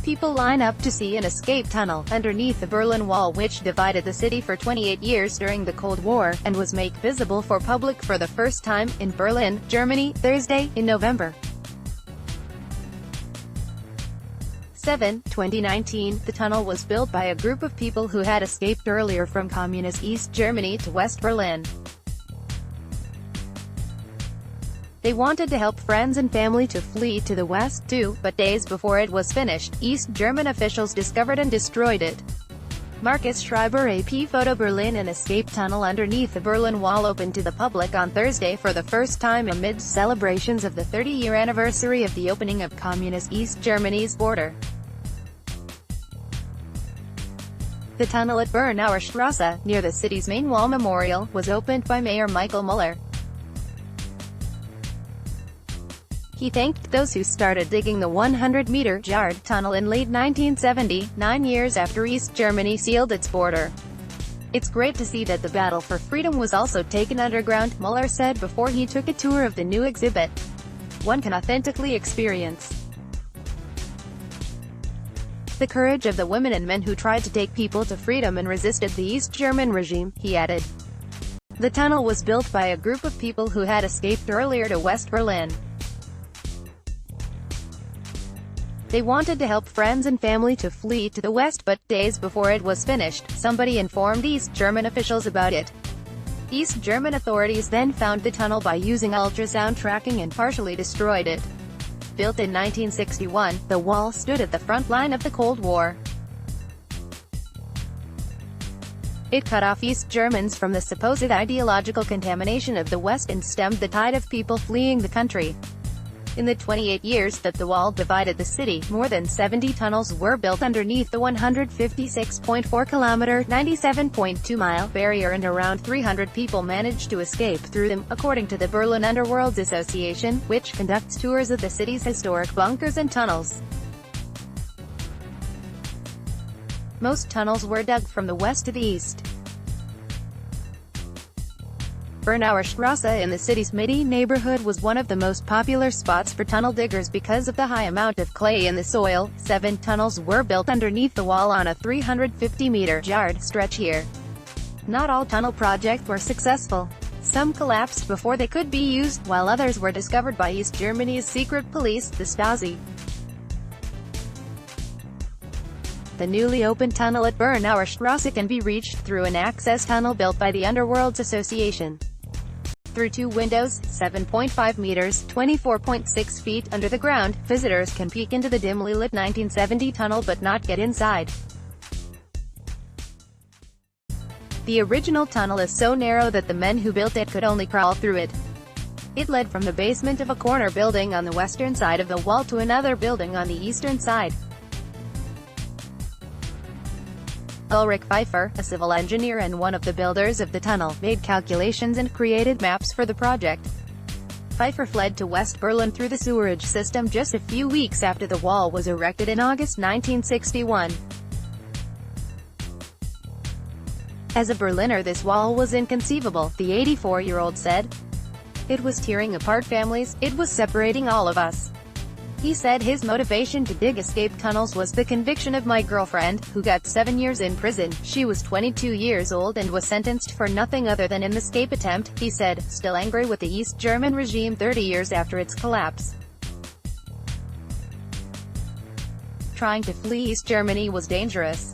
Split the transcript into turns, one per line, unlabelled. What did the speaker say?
People line up to see an escape tunnel underneath the Berlin Wall, which divided the city for 28 years during the Cold War, and was made visible for public for the first time in Berlin, Germany, Thursday, in November 7, 2019. The tunnel was built by a group of people who had escaped earlier from communist East Germany to West Berlin. They wanted to help friends and family to flee to the west, too, but days before it was finished, East German officials discovered and destroyed it. Markus Schreiber, AP Photo. Berlin. An escape tunnel underneath the Berlin Wall opened to the public on Thursday for the first time amid celebrations of the 30-year anniversary of the opening of communist East Germany's border. The tunnel at Bernauer Strasse, near the city's main wall memorial, was opened by Mayor Michael Müller. He thanked those who started digging the 100-meter jarred tunnel in late 1970, 9 years after East Germany sealed its border. "It's great to see that the battle for freedom was also taken underground," Müller said before he took a tour of the new exhibit. "One can authentically experience the courage of the women and men who tried to take people to freedom and resisted the East German regime," he added. The tunnel was built by a group of people who had escaped earlier to West Berlin. They wanted to help friends and family to flee to the west, but days before it was finished, somebody informed East German officials about it. East German authorities then found the tunnel by using ultrasound tracking and partially destroyed it. Built in 1961, the wall stood at the front line of the Cold War. It cut off East Germans from the supposed ideological contamination of the West and stemmed the tide of people fleeing the country. In the 28 years that the wall divided the city, more than 70 tunnels were built underneath the 156.4-kilometer (97.2-mile) barrier, and around 300 people managed to escape through them, according to the Berlin Underworlds Association, which conducts tours of the city's historic bunkers and tunnels. Most tunnels were dug from the west to the east. Bernauer Strasse in the city's Mitte neighborhood was one of the most popular spots for tunnel diggers because of the high amount of clay in the soil. 7 tunnels were built underneath the wall on a 350-meter jarred stretch here. Not all tunnel projects were successful. Some collapsed before they could be used, while others were discovered by East Germany's secret police, the Stasi. The newly opened tunnel at Bernauer Strasse can be reached through an access tunnel built by the Underworlds Association. Through 2 windows, 7.5 meters, 24.6 feet under the ground, visitors can peek into the dimly lit 1970 tunnel but not get inside. The original tunnel is so narrow that the men who built it could only crawl through it. It led from the basement of a corner building on the western side of the wall to another building on the eastern side. Ulrich Pfeiffer, a civil engineer and one of the builders of the tunnel, made calculations and created maps for the project. Pfeiffer fled to West Berlin through the sewerage system just a few weeks after the wall was erected in August 1961. "As a Berliner, this wall was inconceivable," the 84-year-old said. "It was tearing apart families, it was separating all of us." He said his motivation to dig escape tunnels was the conviction of my girlfriend, who got 7 years in prison. She was 22 years old and was sentenced for nothing other than an escape attempt, he said, still angry with the East German regime 30 years after its collapse. Trying to flee East Germany was dangerous.